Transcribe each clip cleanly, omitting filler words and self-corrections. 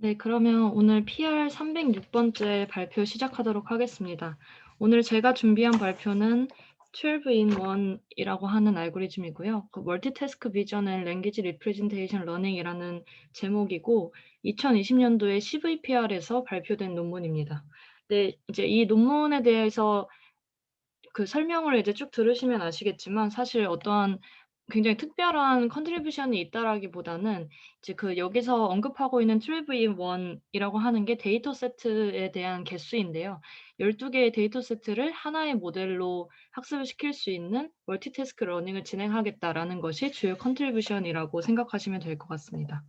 네, 그러면 오늘 PR 306번째 발표 시작하도록 하겠습니다. 오늘 제가 준비한 발표는 12 in 1이라고 하는 알고리즘이고요. 그 멀티태스크 비전 앤 랭귀지 리프레젠테이션 러닝이라는 제목이고 2020년도에 CVPR에서 발표된 논문입니다. 네, 이제 이 논문에 대해서 그 설명을 이제 쭉 들으시면 아시겠지만 사실 어떠한 굉장히 특별한 컨트리뷰션이 있다라기보다는 이제 그 여기서 언급하고 있는 트리브인1 이라고 하는 게 데이터 세트에 대한 개수인데요. 12 개의 데이터 세트를 하나의 모델로 학습을 시킬 수 있는 멀티태스크 러닝을 진행하겠다라는 것이 주요 컨트리뷰션이라고 생각하시면 될 것 같습니다.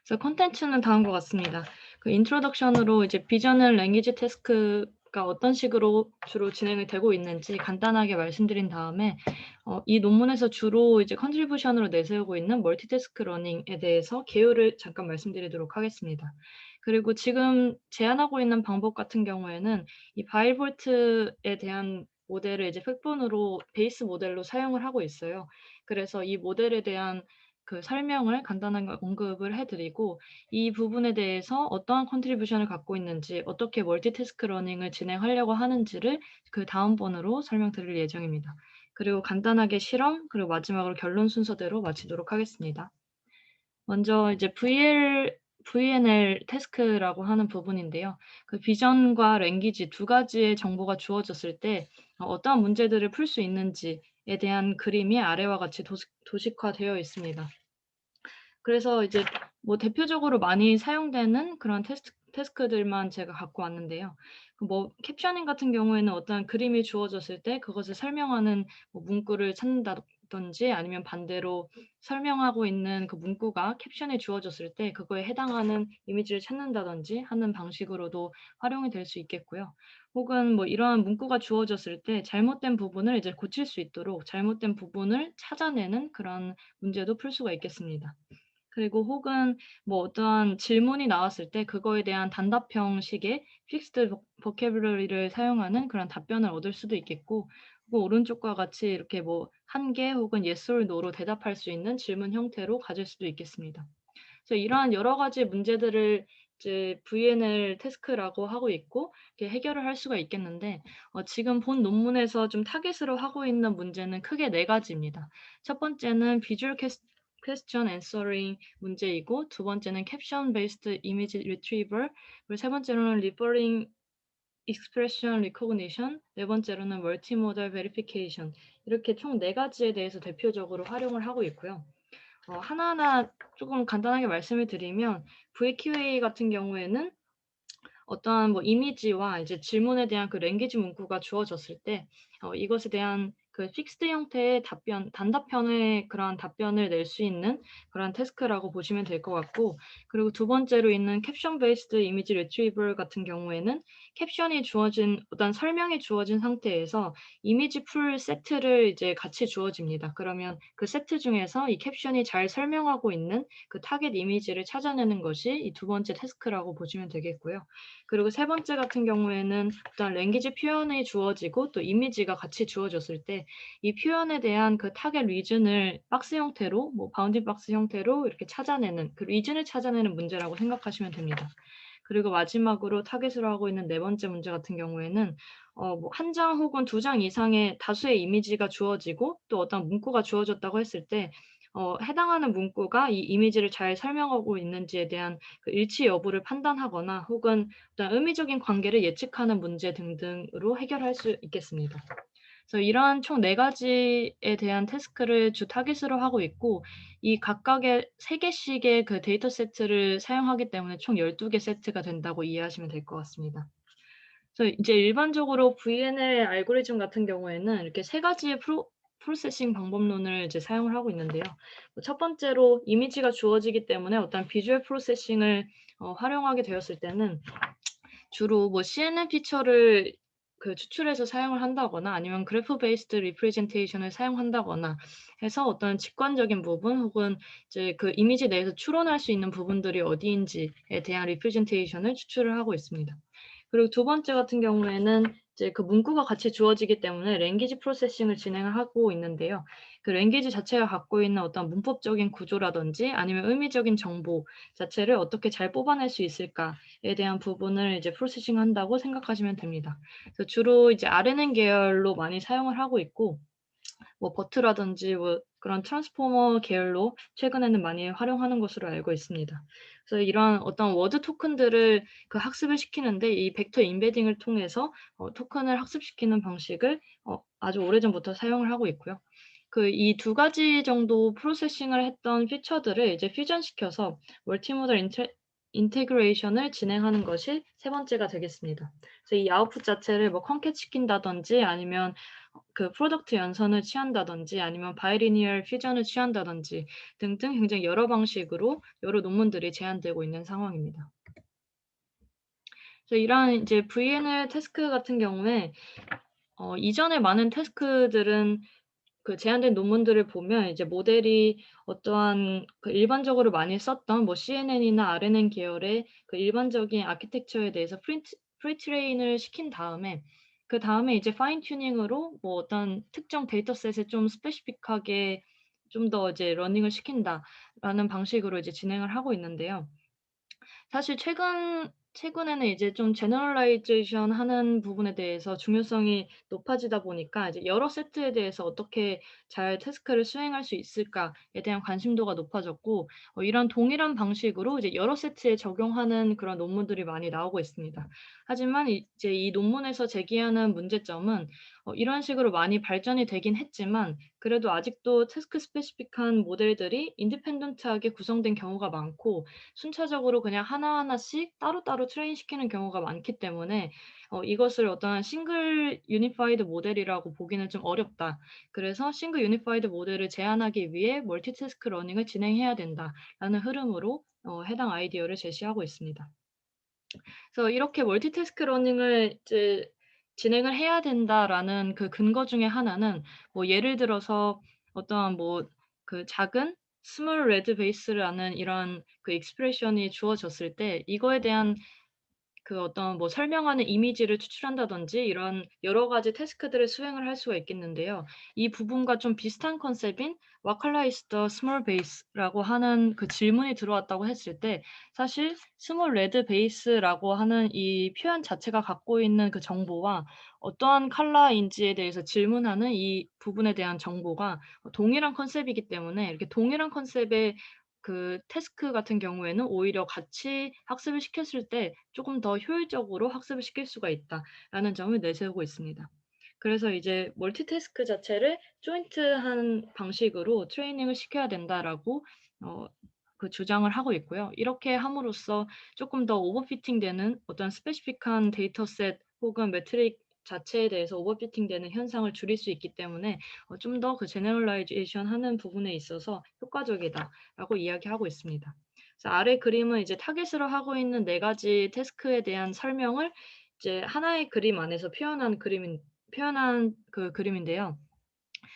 그래서 콘텐츠는 다음과 같습니다. 그 인트로덕션으로 이제 비전은 랭귀지 태스크가 어떤 식으로 주로 진행이 되고 있는지 간단하게 말씀드린 다음에 이 논문에서 주로 이제 컨트리뷰션으로 내세우고 있는 멀티태스크 러닝에 대해서 개요를 잠깐 말씀드리도록 하겠습니다. 그리고 지금 제안하고 있는 방법 같은 경우에는 이 바이볼트에 대한 모델을 이제 백본으로 베이스 모델로 사용을 하고 있어요. 그래서 이 모델에 대한 그 설명을 간단하게 언급을 해 드리고 이 부분에 대해서 어떠한 컨트리뷰션을 갖고 있는지 어떻게 멀티태스크 러닝을 진행하려고 하는지를 그 다음번으로 설명드릴 예정입니다. 그리고 간단하게 실험 그리고 마지막으로 결론 순서대로 마치도록 하겠습니다. 먼저 이제 VNL 태스크라고 하는 부분인데요. 그 비전과 랭귀지 두 가지의 정보가 주어졌을 때 어떠한 문제들을 풀 수 있는지에 대한 그림이 아래와 같이 도식화되어 있습니다. 그래서 이제 뭐 대표적으로 많이 사용되는 그런 태스크들만 제가 갖고 왔는데요. 그 뭐 캡셔닝 같은 경우에는 어떠한 그림이 주어졌을 때 그것을 설명하는 뭐 문구를 찾는다든지 아니면 반대로 설명하고 있는 그 문구가 캡션에 주어졌을 때 그거에 해당하는 이미지를 찾는다든지 하는 방식으로도 활용이 될 수 있겠고요. 혹은 뭐 이러한 문구가 주어졌을 때 잘못된 부분을 이제 고칠 수 있도록 잘못된 부분을 찾아내는 그런 문제도 풀 수가 있겠습니다. 그리고 혹은 뭐 어떠한 질문이 나왔을 때 그거에 대한 단답 형식의 픽스드 보캐블러리를 사용하는 그런 답변을 얻을 수도 있겠고 혹은 오른쪽과 같이 이렇게 뭐 한 개 혹은 yes or no로 대답할 수 있는 질문 형태로 가질 수도 있겠습니다. 그래서 이러한 여러 가지 문제들을 이제 VNL 태스크라고 하고 있고 이렇게 해결을 할 수가 있겠는데 지금 본 논문에서 좀 타깃으로 하고 있는 문제는 크게 네 가지입니다. 첫 번째는 비주얼 퀘스천 앤서링 문제이고 두 번째는 캡션 베이스드 이미지 리트리버 그리고 세 번째로는 리퍼링 익스프레션 리코그니션 네 번째로는 멀티모달 베리피케이션 이렇게 총 네 가지에 대해서 대표적으로 활용을 하고 있고요. 하나하나 조금 간단하게 말씀을 드리면 VQA 같은 경우에는 어떠한 뭐 이미지와 이제 질문에 대한 그 랭귀지 문구가 주어졌을 때 이것에 대한 그 픽스드 형태의 답변, 단답형의 그러한 답변을 낼 수 있는 그런 태스크라고 보시면 될 것 같고 그리고 두 번째로 있는 캡션 베이스드 이미지 리트리버 같은 경우에는 캡션이 주어진 어떤 설명이 주어진 상태에서 이미지 풀 세트를 이제 같이 주어집니다. 그러면 그 세트 중에서 이 캡션이 잘 설명하고 있는 그 타겟 이미지를 찾아내는 것이 이 두 번째 태스크라고 보시면 되겠고요. 그리고 세 번째 같은 경우에는 어떤 랭귀지 표현이 주어지고 또 이미지가 같이 주어졌을 때 이 표현에 대한 그 타겟 리즌을 박스 형태로 뭐 바운딩 박스 형태로 이렇게 찾아내는 그 리즌을 찾아내는 문제라고 생각하시면 됩니다. 그리고 마지막으로 타겟으로 하고 있는 네 번째 문제 같은 경우에는 뭐 한 장 혹은 두 장 이상의 다수의 이미지가 주어지고 또 어떤 문구가 주어졌다고 했을 때 해당하는 문구가 이 이미지를 잘 설명하고 있는지에 대한 그 일치 여부를 판단하거나 혹은 어떤 의미적인 관계를 예측하는 문제 등등으로 해결할 수 있겠습니다. 그래서 이러한 총 네 가지에 대한 태스크를 주 타깃으로 하고 있고 이 각각의 세 개씩의 그 데이터 세트를 사용하기 때문에 총 12개 세트가 된다고 이해하시면 될 것 같습니다. 그래서 이제 일반적으로 VNL 알고리즘 같은 경우에는 이렇게 세 가지의 프로세싱 방법론을 이제 사용을 하고 있는데요. 첫 번째로 이미지가 주어지기 때문에 어떤 비주얼 프로세싱을 활용하게 되었을 때는 주로 뭐 CNN 피처를 그 추출해서 사용을 한다거나 아니면 그래프 베이스드 리프레젠테이션을 사용한다거나 해서 어떤 직관적인 부분 혹은 이제 그 이미지 내에서 추론할 수 있는 부분들이 어디인지에 대한 리프레젠테이션을 추출을 하고 있습니다. 그리고 두 번째 같은 경우에는 이제 그 문구가 같이 주어지기 때문에 랭귀지 프로세싱을 진행을 하고 있는데요. 그 랭귀지 자체가 갖고 있는 어떤 문법적인 구조라든지 아니면 의미적인 정보 자체를 어떻게 잘 뽑아낼 수 있을까에 대한 부분을 이제 프로세싱한다고 생각하시면 됩니다. 그래서 주로 이제 RNN 계열로 많이 사용을 하고 있고 뭐 버트라든지 뭐 그런 트랜스포머 계열로 최근에는 많이 활용하는 것으로 알고 있습니다. 그래서 이런 어떤 워드 토큰들을 그 학습을 시키는데 이 벡터 임베딩을 통해서 토큰을 학습시키는 방식을 아주 오래전부터 사용을 하고 있고요. 그 이 두 가지 정도 프로세싱을 했던 피처들을 이제 퓨전시켜서 멀티모달 인테그레이션을 진행하는 것이 세 번째가 되겠습니다. 그래서 이 아웃풋 자체를 뭐 컨캣시킨다든지 아니면 그 프로덕트 연산을 취한다든지 아니면 바이리니얼 퓨전을 취한다든지 등등 굉장히 여러 방식으로 여러 논문들이 제안되고 있는 상황입니다. 그래서 이러한 이제 VNL 태스크 같은 경우에 이전에 많은 태스크들은 그 제한된 논문들을 보면 이제 모델이 어떠한 그 일반적으로 많이 썼던 뭐 CNN이나 RNN 계열의 그 일반적인 아키텍처에 대해서 프리트레인을 시킨 다음에 그다음에 이제 파인 튜닝으로 뭐 어떤 특정 데이터셋에 좀 스페시픽하게 좀 더 이제 러닝을 시킨다라는 방식으로 이제 진행을 하고 있는데요. 사실 최근에는 이제 좀 제너럴라이제이션 하는 부분에 대해서 중요성이 높아지다 보니까 이제 여러 세트에 대해서 어떻게 잘 태스크를 수행할 수 있을까에 대한 관심도가 높아졌고 이런 동일한 방식으로 이제 여러 세트에 적용하는 그런 논문들이 많이 나오고 있습니다. 하지만 이제 이 논문에서 제기하는 문제점은 이런 식으로 많이 발전이 되긴 했지만 그래도 아직도 태스크 스페시픽한 모델들이 인디펜던트하게 구성된 경우가 많고 순차적으로 그냥 하나하나씩 따로따로 트레인시키는 경우가 많기 때문에 이것을 어떠한 싱글 유니파이드 모델이라고 보기는 좀 어렵다. 그래서 싱글 유니파이드 모델을 제한하기 위해 멀티태스크 러닝을 진행해야 된다라는 흐름으로 해당 아이디어를 제시하고 있습니다. 그래서 이렇게 멀티태스크 러닝을 이제 진행을 해야 된다라는 그 근거 중에 하나는 뭐 예를 들어서 어떠한 뭐 그 작은 스몰 레드 베이스라는 이런 그 익스프레션이 주어졌을 때 이거에 대한 그 어떤 뭐 설명하는 이미지를 추출한다든지 이런 여러 가지 태스크들을 수행을 할 수가 있겠는데요. 이 부분과 좀 비슷한 컨셉인 "What color is the small base라고 하는 그 질문이 들어왔다고 했을 때 사실 스몰 레드 베이스라고 하는 이 표현 자체가 갖고 있는 그 정보와 어떠한 컬러인지에 대해서 질문하는 이 부분에 대한 정보가 동일한 컨셉이기 때문에 이렇게 동일한 컨셉의 그 태스크 같은 경우에는 오히려 같이 학습을 시켰을 때 조금 더 효율적으로 학습을 시킬 수가 있다라는 점을 내세우고 있습니다. 그래서 이제 멀티태스크 자체를 조인트한 방식으로 트레이닝을 시켜야 된다라고 어 그 주장을 하고 있고요. 이렇게 함으로써 조금 더 오버피팅되는 어떤 스페시픽한 데이터셋 혹은 메트릭 자체에 대해서 오버피팅되는 현상을 줄일 수 있기 때문에 좀 더 그 제너럴라이제이션 하는 부분에 있어서 효과적이다라고 이야기하고 있습니다. 그래서 아래 그림은 이제 타깃으로 하고 있는 네 가지 태스크에 대한 설명을 이제 하나의 그림 안에서 표현한 그 그림인데요.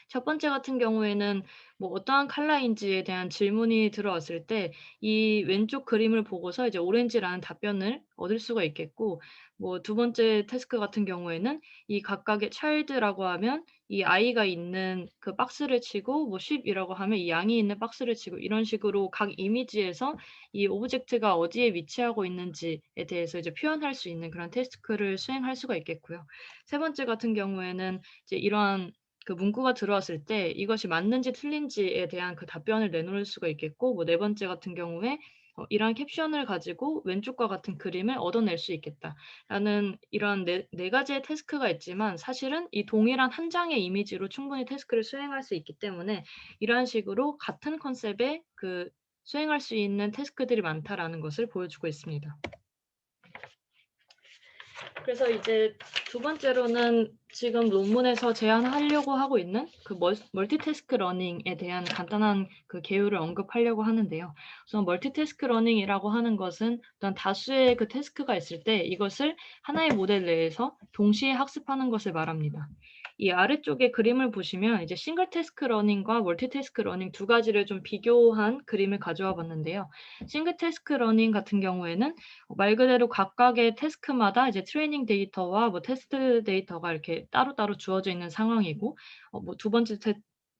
첫 번째 같은 경우에는 뭐 어떠한 컬러인지에 대한 질문이 들어왔을 때 이 왼쪽 그림을 보고서 이제 오렌지라는 답변을 얻을 수가 있겠고 뭐 두 번째 태스크 같은 경우에는 이 각각의 child라고 하면 이 아이가 있는 그 박스를 치고 뭐 sheep이라고 하면 이 양이 있는 박스를 치고 이런 식으로 각 이미지에서 이 오브젝트가 어디에 위치하고 있는지에 대해서 이제 표현할 수 있는 그런 태스크를 수행할 수가 있겠고요. 세 번째 같은 경우에는 이제 이러한 그 문구가 들어왔을 때 이것이 맞는지 틀린지에 대한 그 답변을 내놓을 수가 있겠고 뭐 네 번째 같은 경우에 이러한 캡션을 가지고 왼쪽과 같은 그림을 얻어낼 수 있겠다라는 이런 네 가지의 태스크가 있지만 사실은 이 동일한 한 장의 이미지로 충분히 태스크를 수행할 수 있기 때문에 이러한 식으로 같은 컨셉의 그 수행할 수 있는 태스크들이 많다라는 것을 보여주고 있습니다. 그래서 이제 두 번째로는 지금 논문에서 제안하려고 하고 있는 그 멀티태스크 러닝에 대한 간단한 그 개요를 언급하려고 하는데요. 우선 멀티태스크 러닝이라고 하는 것은 어떤 다수의 그 태스크가 있을 때 이것을 하나의 모델 내에서 동시에 학습하는 것을 말합니다. 이 아래쪽에 그림을 보시면 이제 싱글 태스크 러닝과 멀티 태스크 러닝 두 가지를 좀 비교한 그림을 가져와 봤는데요. 싱글 태스크 러닝 같은 경우에는 말 그대로 각각의 태스크마다 이제 트레이닝 데이터와 뭐 테스트 데이터가 이렇게 따로따로 주어져 있는 상황이고 뭐 두 번째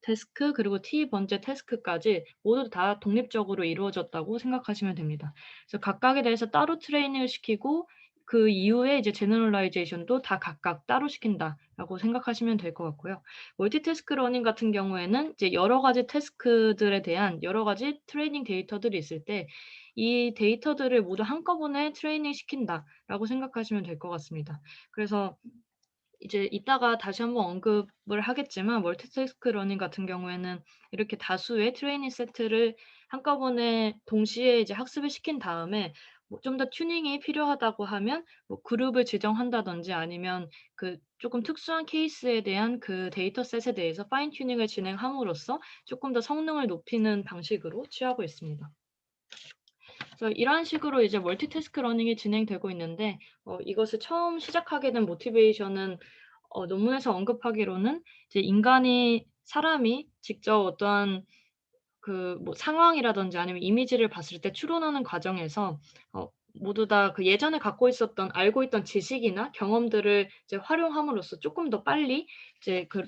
태스크 그리고 T번째 태스크까지 모두 다 독립적으로 이루어졌다고 생각하시면 됩니다. 그래서 각각에 대해서 따로 트레이닝을 시키고 그 이후에 이제 제너럴라이제이션도 다 각각 따로 시킨다라고 생각하시면 될 것 같고요. 멀티태스크 러닝 같은 경우에는 이제 여러 가지 태스크들에 대한 여러 가지 트레이닝 데이터들이 있을 때 이 데이터들을 모두 한꺼번에 트레이닝 시킨다라고 생각하시면 될 것 같습니다. 그래서 이제 이따가 다시 한번 언급을 하겠지만 멀티태스크 러닝 같은 경우에는 이렇게 다수의 트레이닝 세트를 한꺼번에 동시에 이제 학습을 시킨 다음에 뭐 좀 더 튜닝이 필요하다고 하면 뭐 그룹을 지정한다든지 아니면 그 쪼끔 특수한 케이스에 대한 그 데이터셋에 대해서 파인 튜닝을 진행함으로써 쪼끔 더 성능을 높이는 방식으로 취하고 있습니다. 그래서 이런 식으로 이제 멀티태스크 러닝이 진행되고 있는데 이것을 처음 시작하게 된 모티베이션은 논문에서 언급하기로는 이제 사람이 직접 어떠한 그 뭐 상황이라든지 아니면 이미지를 봤을 때 추론하는 과정에서 모두 다 그 예전에 갖고 있었던 알고 있던 지식이나 경험들을 이제 활용함으로써 쪼끔 더 빨리 이제 그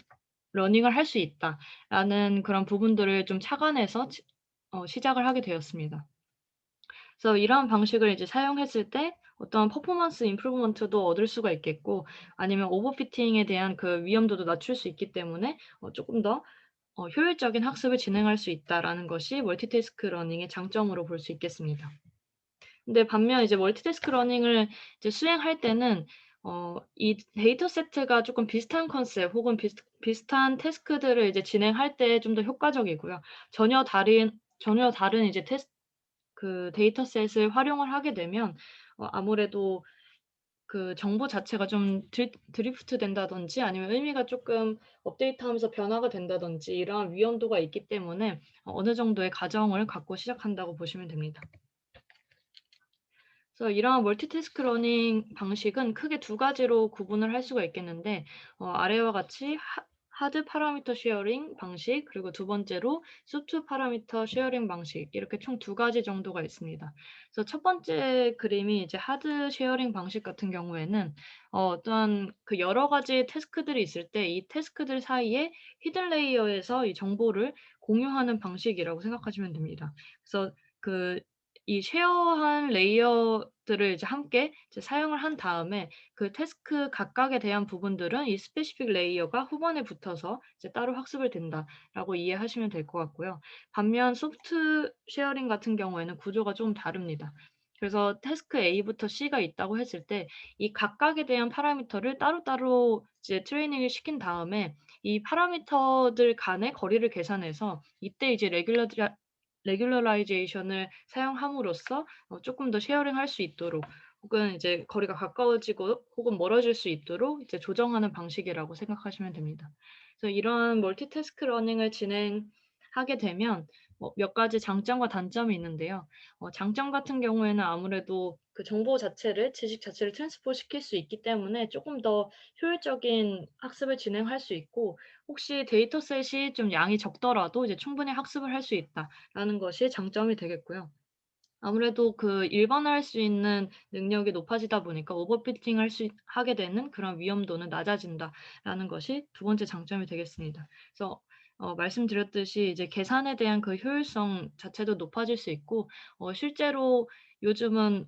러닝을 할 수 있다라는 그런 부분들을 좀 착안해서 시작을 하게 되었습니다. 그래서 이러한 방식을 이제 사용했을 때 어떤 퍼포먼스 임프루브먼트도 얻을 수가 있겠고 아니면 오버피팅에 대한 그 위험도도 낮출 수 있기 때문에 쪼끔 더 효율적인 학습을 진행할 수 있다라는 것이 멀티태스크 러닝의 장점으로 볼 수 있겠습니다. 근데 반면 이제 멀티태스크 러닝을 이제 수행할 때는 이 데이터 세트가 쪼끔 비슷한 컨셉 혹은 비슷한 태스크들을 이제 진행할 때 좀 더 효과적이고요. 전혀 다른 이제 그 데이터셋을 활용을 하게 되면 아무래도 그 정보 자체가 좀 드리프트 된다든지 아니면 의미가 쪼끔 업데이트하면서 변화가 된다든지 이러한 위험도가 있기 때문에 어느 정도의 가정을 갖고 시작한다고 보시면 됩니다. 그래서 이러한 멀티태스크 러닝 방식은 크게 두 가지로 구분을 할 수가 있겠는데 아래와 같이 하드 파라미터 쉐어링 방식 그리고 두 번째로 소프트 파라미터 쉐어링 방식 이렇게 총 두 가지 정도가 있습니다. 그래서 첫 번째 그림이 이제 하드 쉐어링 방식 같은 경우에는 어떠한 그 여러 가지 태스크들이 있을 때 이 태스크들 사이에 히든 레이어에서 이 정보를 공유하는 방식이라고 생각하시면 됩니다. 그래서 그 이 쉐어한 레이어들을 이제 함께 이제 사용을 한 다음에 그 태스크 각각에 대한 부분들은 이 스페시픽 레이어가 후반에 붙어서 이제 따로 학습을 된다라고 이해하시면 될 것 같고요. 반면 소프트 쉐어링 같은 경우에는 구조가 좀 다릅니다. 그래서 태스크 A부터 C가 있다고 했을 때 이 각각에 대한 파라미터를 따로따로 이제 트레이닝을 시킨 다음에 이 파라미터들 간의 거리를 계산해서 이때 이제 레귤러라이제이션을 사용함으로써 쪼끔 더 쉐어링할 수 있도록 혹은 이제 거리가 가까워지고 혹은 멀어질 수 있도록 이제 조정하는 방식이라고 생각하시면 됩니다. 그래서 이런 멀티태스크 러닝을 진행하게 되면 몇 가지 장점과 단점이 있는데요. 장점 같은 경우에는 아무래도 그 정보 자체를 지식 자체를 트랜스포 시킬 수 있기 때문에 쪼끔 더 효율적인 학습을 진행할 수 있고 혹시 데이터셋이 좀 양이 적더라도 이제 충분히 학습을 할 수 있다라는 것이 장점이 되겠고요. 아무래도 그 일반화할 수 있는 능력이 높아지다 보니까 오버피팅 하게 되는 그런 위험도는 낮아진다라는 것이 두 번째 장점이 되겠습니다. 그래서 말씀드렸듯이 이제 계산에 대한 그 효율성 자체도 높아질 수 있고 실제로 요즘은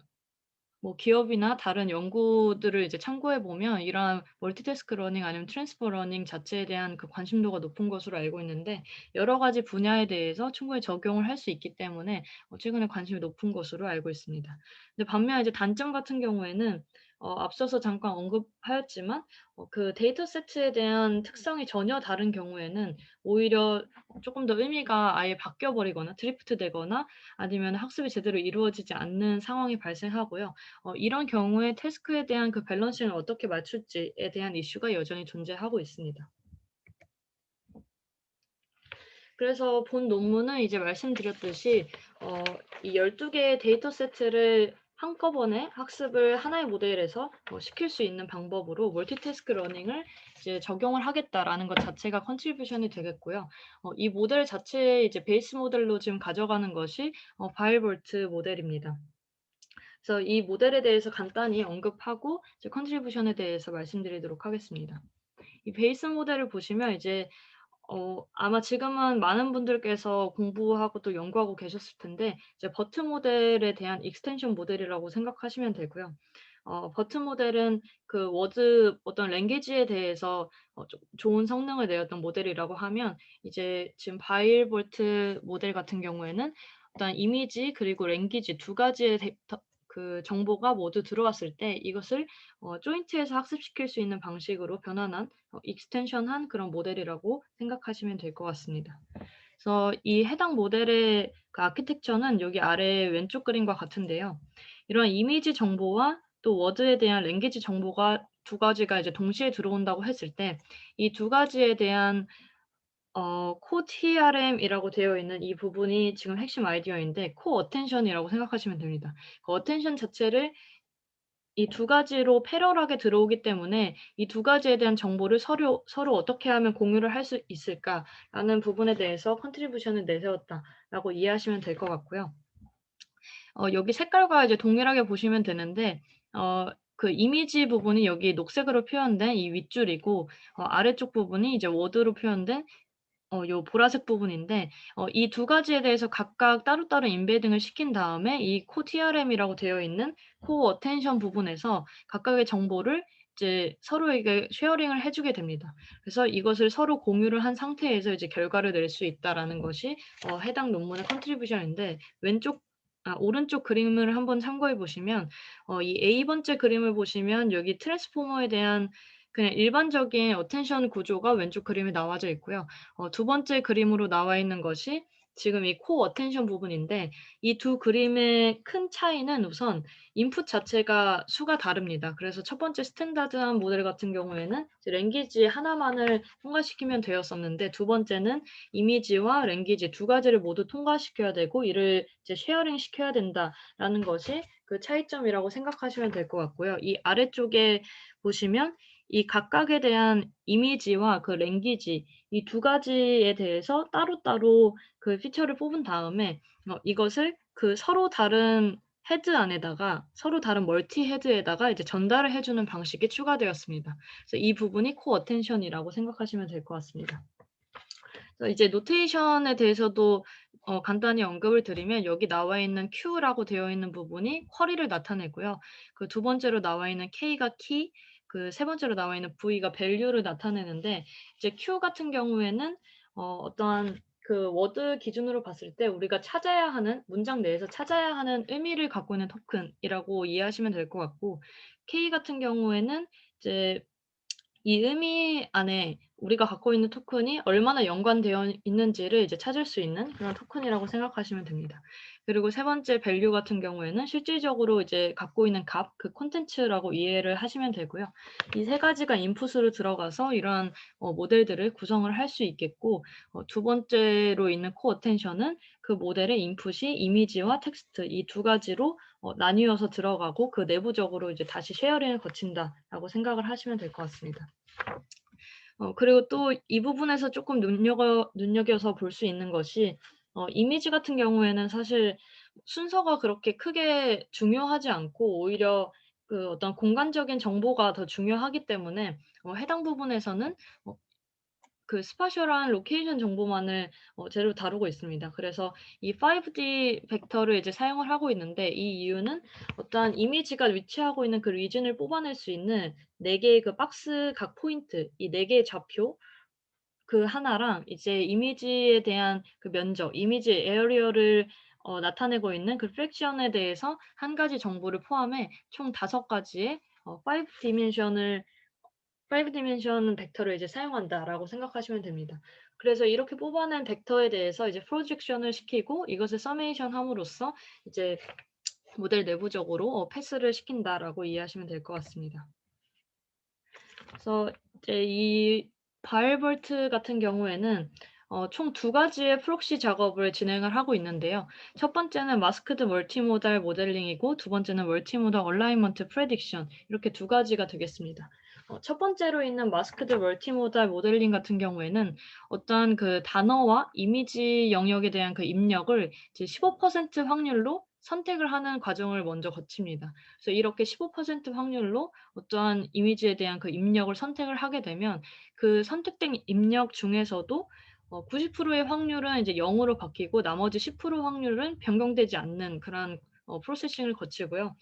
뭐 기업이나 다른 연구들을 이제 참고해 보면 이러한 멀티태스크 러닝 아니면 트랜스퍼 러닝 자체에 대한 그 관심도가 높은 것으로 알고 있는데 여러 가지 분야에 대해서 충분히 적용을 할 수 있기 때문에 최근에 관심이 높은 것으로 알고 있습니다. 근데 반면 이제 단점 같은 경우에는 앞서서 잠깐 언급하였지만 그 데이터 세트에 대한 특성이 전혀 다른 경우에는 오히려 쪼끔 더 의미가 아예 바뀌어 버리거나 드리프트 되거나 아니면 학습이 제대로 이루어지지 않는 상황이 발생하고요. 이런 경우에 태스크에 대한 그 밸런싱을 어떻게 맞출지에 대한 이슈가 여전히 존재하고 있습니다. 그래서 본 논문은 이제 말씀드렸듯이 이 12 개의 데이터 세트를 한꺼번에 학습을 하나의 모델에서 시킬 수 있는 방법으로 멀티태스크 러닝을 이제 적용을 하겠다라는 것 자체가 컨트리뷰션이 되겠고요. 이 모델 자체의 이제 베이스 모델로 지금 가져가는 것이 바이볼트 모델입니다. 그래서 이 모델에 대해서 간단히 언급하고 이제 컨트리뷰션에 대해서 말씀드리도록 하겠습니다. 이 베이스 모델을 보시면 이제 아마 지금은 많은 분들께서 공부하고 또 연구하고 계셨을 텐데 이제 버트 모델에 대한 익스텐션 모델이라고 생각하시면 되고요. 버트 모델은 그 워드 어떤 랭귀지에 대해서 좋은 성능을 내었던 모델이라고 하면 이제 지금 바이볼트 모델 같은 경우에는 어떤 이미지 그리고 랭귀지 두 가지의 그 정보가 모두 들어왔을 때 이것을 조인트에서 학습시킬 수 있는 방식으로 변환한 익스텐션한 그런 모델이라고 생각하시면 될 것 같습니다. 그래서 이 해당 모델의 그 아키텍처는 여기 아래 왼쪽 그림과 같은데요. 이런 이미지 정보와 또 워드에 대한 랭귀지 정보가 두 가지가 이제 동시에 들어온다고 했을 때 이 두 가지에 대한 코 TRM이라고 되어 있는 이 부분이 지금 핵심 아이디어인데 코 어텐션이라고 생각하시면 됩니다. 그 어텐션 자체를 이 두 가지로 패럴하게 들어오기 때문에 이 두 가지에 대한 정보를 서로 어떻게 하면 공유를 할 수 있을까라는 부분에 대해서 컨트리뷰션을 내세웠다라고 이해하시면 될 것 같고요. 여기 색깔과 이제 동일하게 보시면 되는데 그 이미지 부분이 여기 녹색으로 표현된 이 윗줄이고 아래쪽 부분이 이제 워드로 표현된 요 보라색 부분인데 이 두 가지에 대해서 각각 따로따로 임베딩을 시킨 다음에 이 코 TRM이라고 되어 있는 코 어텐션 부분에서 각각의 정보를 이제 서로에게 쉐어링을 해 주게 됩니다. 그래서 이것을 서로 공유를 한 상태에서 이제 결과를 낼 수 있다라는 것이 해당 논문의 컨트리뷰션인데 오른쪽 그림을 한번 참고해 보시면 이 A번째 그림을 보시면 여기 트랜스포머에 대한 그냥 일반적인 어텐션 구조가 왼쪽 그림에 나와져 있고요. 두 번째 그림으로 나와 있는 것이 지금 이 코 어텐션 부분인데 이 두 그림의 큰 차이는 우선 인풋 자체가 수가 다릅니다. 그래서 첫 번째 스탠다드한 모델 같은 경우에는 이제 랭귀지 하나만을 통과시키면 되었었는데 두 번째는 이미지와 랭귀지 두 가지를 모두 통과시켜야 되고 이를 이제 쉐어링 시켜야 된다라는 것이 그 차이점이라고 생각하시면 될 것 같고요. 이 아래쪽에 보시면 이 각각에 대한 이미지와 그 랭귀지 이 두 가지에 대해서 따로따로 그 피처를 뽑은 다음에 이것을 그 서로 다른 헤드 안에다가 서로 다른 멀티 헤드에다가 이제 전달을 해 주는 방식이 추가되었습니다. 그래서 이 부분이 코 어텐션이라고 생각하시면 될 것 같습니다. 그래서 이제 노테이션에 대해서도 간단히 언급을 드리면 여기 나와 있는 Q라고 되어 있는 부분이 쿼리를 나타내고요. 그 두 번째로 나와 있는 K가 키, 그 세 번째로 나와 있는 V가 value를 나타내는데 이제 Q 같은 경우에는 어떠한 그 워드 기준으로 봤을 때 우리가 찾아야 하는 문장 내에서 찾아야 하는 의미를 갖고 있는 토큰이라고 이해하시면 될 것 같고 K 같은 경우에는 이제 이 의미 안에 우리가 갖고 있는 토큰이 얼마나 연관되어 있는지를 이제 찾을 수 있는 그런 토큰이라고 생각하시면 됩니다. 그리고 세 번째 밸류 같은 경우에는 실질적으로 이제 갖고 있는 값, 그 콘텐츠라고 이해를 하시면 되고요. 이 세 가지가 인풋으로 들어가서 이러한 모델들을 구성을 할 수 있겠고 두 번째로 있는 코 어텐션은 그 모델의 인풋이 이미지와 텍스트 이 두 가지로 나뉘어서 들어가고 그 내부적으로 이제 다시 쉐어링을 거친다라고 생각을 하시면 될 것 같습니다. 그리고 또 이 부분에서 조금 눈여겨서 볼 수 있는 것이 이미지 같은 경우에는 사실 순서가 그렇게 크게 중요하지 않고 오히려 그 어떤 공간적인 정보가 더 중요하기 때문에 해당 부분에서는 그 스파셜한 로케이션 정보만을 재료로 다루고 있습니다. 그래서 이 5D 벡터를 이제 사용을 하고 있는데 이 이유는 어떠한 이미지가 위치하고 있는 그 리전을 뽑아낼 수 있는 4개의 그 박스 각 포인트 이 4개의 좌표 그 하나랑 이제 이미지에 대한 그 면적, 이미지 에어리어를 나타내고 있는 그 프랙션에 대해서 한 가지 정보를 포함해 총 5가지의 5 디멘션 벡터를 이제 사용한다라고 생각하시면 됩니다. 그래서 이렇게 뽑아낸 벡터에 대해서 이제 프로젝션을 시키고 이것을 서메이션 함으로써 이제 모델 내부적으로 패스를 시킨다라고 이해하시면 될 것 같습니다. 그래서 이제 이 바이볼트 같은 경우에는 총 두 가지의 프록시 작업을 진행을 하고 있는데요. 첫 번째는 마스크드 멀티모달 모델링이고 두 번째는 멀티모달 얼라이먼트 프레딕션 이렇게 두 가지가 되겠습니다. 첫 번째로 있는 마스크드 멀티모달 모델링 같은 경우에는 어떠한 그 단어와 이미지 영역에 대한 그 입력을 이제 15% 확률로 선택을 하는 과정을 먼저 거칩니다. 그래서 이렇게 15% 확률로 어떠한 이미지에 대한 그 입력을 선택을 하게 되면 그 선택된 입력 중에서도 90%의 확률은 이제 0으로 바뀌고 나머지 10% 확률은 변경되지 않는 그런 프로세싱을 거치고요.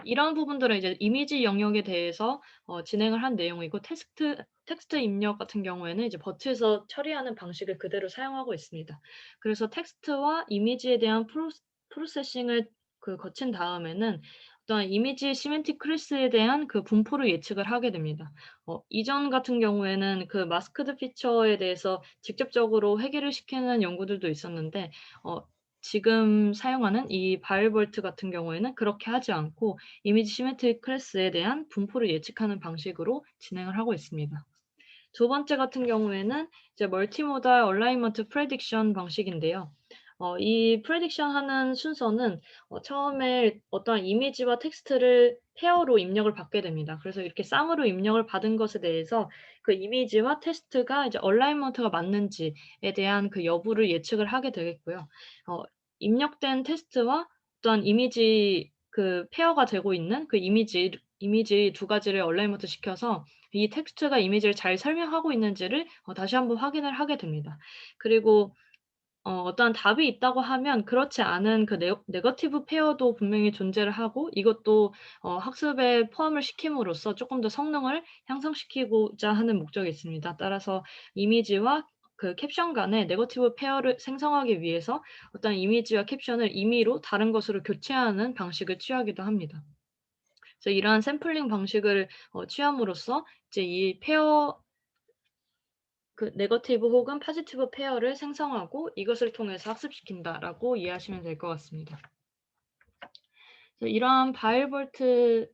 이런 부분들은 이제 이미지 영역에 대해서 진행을 한 내용이고 텍스트 입력 같은 경우에는 이제 버트에서 처리하는 방식을 그대로 사용하고 있습니다. 그래서 텍스트와 이미지에 대한 프로세싱을 거친 다음에는 어떤 이미지 시멘틱 크리스에 대한 그 분포를 예측을 하게 됩니다. 이전 같은 경우에는 그 마스크드 피처에 대해서 직접적으로 회귀를 시키는 연구들도 있었는데 지금 사용하는 이 바이올볼트 같은 경우에는 그렇게 하지 않고 이미지 시메트릭 클래스에 대한 분포를 예측하는 방식으로 진행을 하고 있습니다. 두 번째 같은 경우에는 이제 멀티모달 얼라이먼트 프레딕션 방식인데요. 이 프레딕션 하는 순서는 처음에 어떤 이미지와 텍스트를 페어로 입력을 받게 됩니다. 그래서 이렇게 쌍으로 입력을 받은 것에 대해서 그 이미지와 텍스트가 이제 얼라이먼트가 맞는지에 대한 그 여부를 예측을 하게 되겠고요. 입력된 텍스트와 어떤 이미지 그 페어가 되고 있는 그 이미지 두 가지를 얼라이먼트 시켜서 이 텍스트가 이미지를 잘 설명하고 있는지를 다시 한번 확인을 하게 됩니다. 그리고 어떠한 답이 있다고 하면 그렇지 않은 그 네거티브 페어도 분명히 존재를 하고 이것도 학습에 포함을 시킴으로써 조금 더 성능을 향상시키고자 하는 목적이 있습니다. 따라서 이미지와 그 캡션 간의 네거티브 페어를 생성하기 위해서 어떤 이미지와 캡션을 임의로 다른 것으로 교체하는 방식을 취하기도 합니다. 그래서 이러한 샘플링 방식을 취함으로써 이제 이 페어 그 네거티브 혹은 포지티브 페어를 생성하고 이것을 통해서 학습시킨다라고 이해하시면 될 것 같습니다. 그래서 이러한 바이올볼트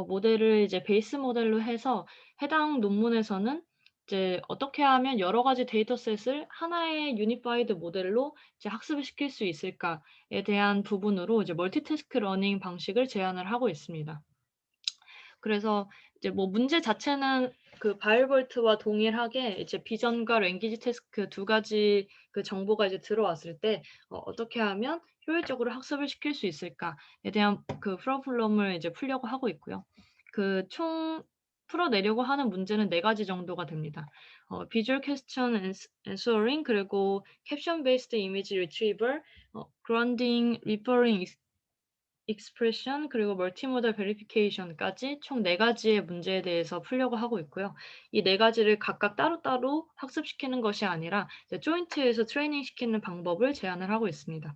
모델을 이제 베이스 모델로 해서 해당 논문에서는 이제 어떻게 하면 여러 가지 데이터셋을 하나의 유니파이드 모델로 이제 학습을 시킬 수 있을까에 대한 부분으로 이제 멀티태스크 러닝 방식을 제안을 하고 있습니다. 그래서 이제 뭐 문제 자체는 그 바이올볼트와 동일하게 이제 비전과 랭귀지 태스크 두 가지 그 정보가 이제 들어왔을 때 어떻게 하면 효율적으로 학습을 시킬 수 있을까에 대한 그 프로블럼을 이제 풀려고 하고 있고요. 그 총 풀어내려고 하는 문제는 네 가지 정도가 됩니다. 비주얼 퀘스천 앤서링 그리고 캡션 베이스드 이미지 리트리버, 그라운딩 리퍼링 익스프레션 그리고 멀티모달 베리피케이션까지 총 4가지의 문제에 대해서 풀려고 하고 있고요. 이 4가지를 각각 따로따로 학습시키는 것이 아니라 이제 조인트에서 트레이닝 시키는 방법을 제안을 하고 있습니다.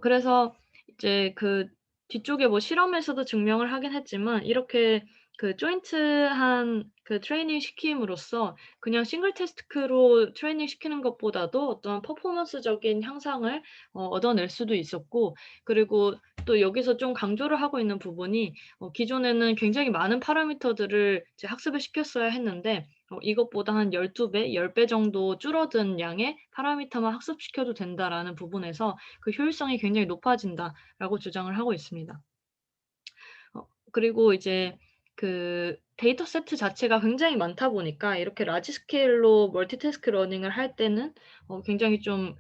그래서 이제 그 뒤쪽에 뭐 실험에서도 증명을 하긴 했지만 이렇게 그 조인트한 그 트레이닝 시킴으로써 그냥 싱글 태스크로 트레이닝 시키는 것보다도 어떤 퍼포먼스적인 향상을 얻어낼 수도 있었고 그리고 또 여기서 좀 강조를 하고 있는 부분이 기존에는 굉장히 많은 파라미터들을 이제 학습을 시켰어야 했는데 이것보다 한 12배, 10배 정도 줄어든 양의 파라미터만 학습시켜도 된다라는 부분에서 그 효율성이 굉장히 높아진다라고 주장을 하고 있습니다. 그리고 이제 그 데이터 세트 자체가 굉장히 많다 보니까 이렇게 라지 스케일로 멀티태스크 러닝을 할 때는 굉장히 좀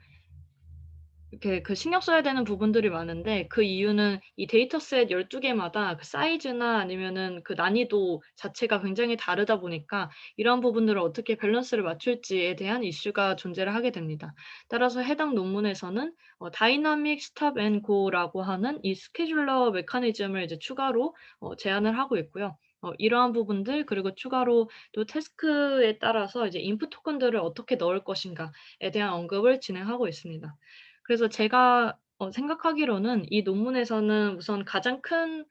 이렇게 그 신경 써야 되는 부분들이 많은데 그 이유는 이 데이터셋 12개마다 그 사이즈나 아니면은 그 난이도 자체가 굉장히 다르다 보니까 이런 부분들을 어떻게 밸런스를 맞출지에 대한 이슈가 존재를 하게 됩니다. 따라서 해당 논문에서는 다이나믹 스톱 앤 고라고 하는 이 스케줄러 메커니즘을 이제 추가로 제안을 하고 있고요. 이러한 부분들 그리고 추가로 또 태스크에 따라서 이제 인풋 토큰들을 어떻게 넣을 것인가에 대한 언급을 진행하고 있습니다. 그래서 제가 생각하기로는 이 논문에서는 우선 가장 큰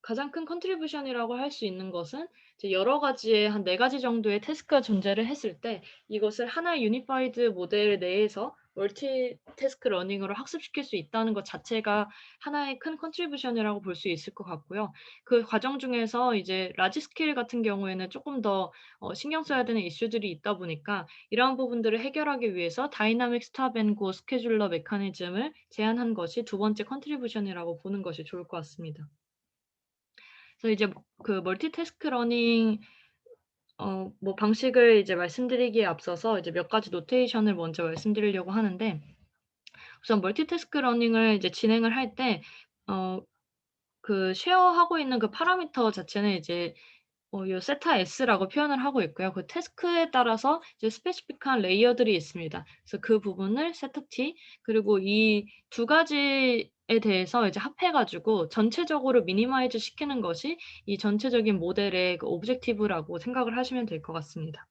컨트리뷰션이라고 할 수 있는 것은 이제 여러 가지의 한 4가지 정도의 태스크가 존재를 했을 때 이것을 하나의 유니파이드 모델 내에서 멀티태스크 러닝으로 학습시킬 수 있다는 것 자체가 하나의 큰 컨트리뷰션이라고 볼 수 있을 것 같고요. 그 과정 중에서 이제 라지 스케일 같은 경우에는 쪼끔 더 신경 써야 되는 이슈들이 있다 보니까 이러한 부분들을 해결하기 위해서 다이나믹 스탑 앤 고 스케줄러 메커니즘을 제안한 것이 두 번째 컨트리뷰션이라고 보는 것이 좋을 것 같습니다. 그래서 이제 그 멀티태스크 러닝 방식을 이제 말씀드리기에 앞서서 이제 몇 가지 노테이션을 먼저 말씀드리려고 하는데, 우선 멀티태스크 러닝을 이제 진행을 할 때 그 쉐어하고 있는 그 파라미터 자체는 이제 요 세타 S라고 표현을 하고 있고요. 그 태스크에 따라서 이제 스페시픽한 레이어들이 있습니다. 그래서 그 부분을 세타 T, 그리고 이 두 가지에 대해서 이제 합해 가지고 전체적으로 미니마이즈 시키는 것이 이 전체적인 모델의 그 오브젝티브라고 생각을 하시면 될 것 같습니다.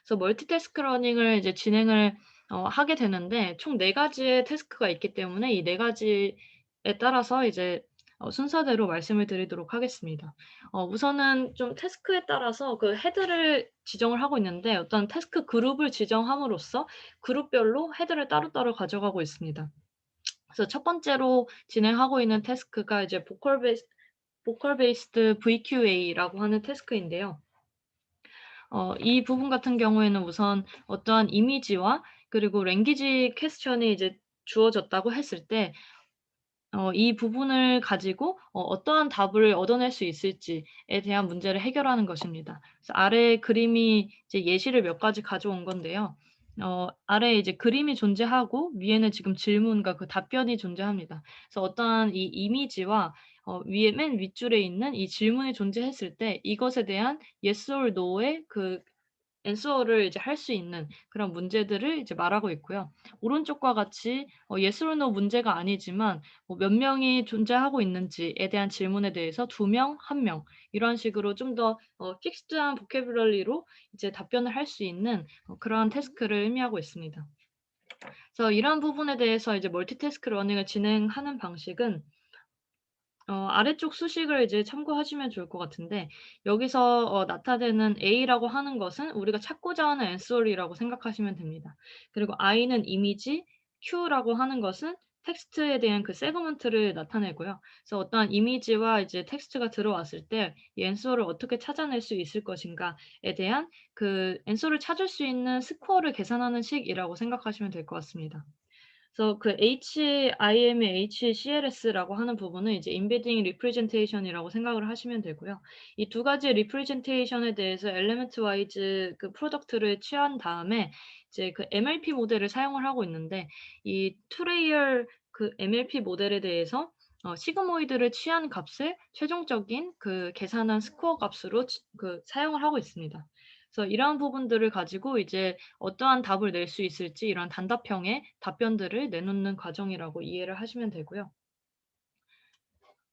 그래서 멀티태스크 러닝을 이제 진행을 하게 되는데, 총 4 가지의 태스크가 있기 때문에 이 4 가지에 따라서 이제 순서대로 말씀을 드리도록 하겠습니다. 우선은 좀 태스크에 따라서 그 헤드를 지정을 하고 있는데, 어떤 태스크 그룹을 지정함으로써 그룹별로 헤드를 따로따로 가져가고 있습니다. 그래서 첫 번째로 진행하고 있는 태스크가 이제 보컬 베이스드 VQA라고 하는 태스크인데요. 이 부분 같은 경우에는 우선 어떠한 이미지와 그리고 랭귀지 퀘스천이 이제 주어졌다고 했을 때 이 부분을 가지고 어떠한 답을 얻어낼 수 있을지에 대한 문제를 해결하는 것입니다. 그래서 아래 그림이 이제 예시를 몇 가지 가져온 건데요. 아래에 이제 그림이 존재하고 위에는 지금 질문과 그 답변이 존재합니다. 그래서 어떠한 이 이미지와 위에 맨 윗줄에 있는 이 질문이 존재했을 때 이것에 대한 yes or no의 그 앤서를 이제 할 수 있는 그런 문제들을 이제 말하고 있고요. 오른쪽과 같이 yes or no 문제가 아니지만 몇 명이 존재하고 있는지에 대한 질문에 대해서 2 명, 1 명 이런 식으로 좀 더 픽스드한 보캐블러리로 이제 답변을 할 수 있는 그러한 태스크를 의미하고 있습니다. 그래서 이러한 부분에 대해서 이제 멀티태스크 러닝을 진행하는 방식은 아래쪽 수식을 이제 참고하시면 좋을 것 같은데, 여기서 나타내는 A라고 하는 것은 우리가 찾고자 하는 앤서리라고 생각하시면 됩니다. 그리고 I는 이미지, Q라고 하는 것은 텍스트에 대한 그 세그먼트를 나타내고요. 그래서 어떠한 이미지와 이제 텍스트가 들어왔을 때 이 앤서를 어떻게 찾아낼 수 있을 것인가에 대한 그 앤서를 찾을 수 있는 스코어를 계산하는 식이라고 생각하시면 될 것 같습니다. 그래서 그 HIM의 HCLS라고 하는 부분은 이제 Embedding Representation이라고 생각을 하시면 되고요. 이 두 가지 representation에 대해서 element wise 그 프로덕트를 취한 다음에 이제 그 MLP 모델을 사용을 하고 있는데, 이 two layer 그 MLP 모델에 대해서 시그모이드를 취한 값을 최종적인 그 계산한 스코어 값으로 사용을 하고 있습니다. 그래서 이러한 부분들을 가지고 이제 어떠한 답을 낼 수 있을지 이런 단답형의 답변들을 내놓는 과정이라고 이해를 하시면 되고요.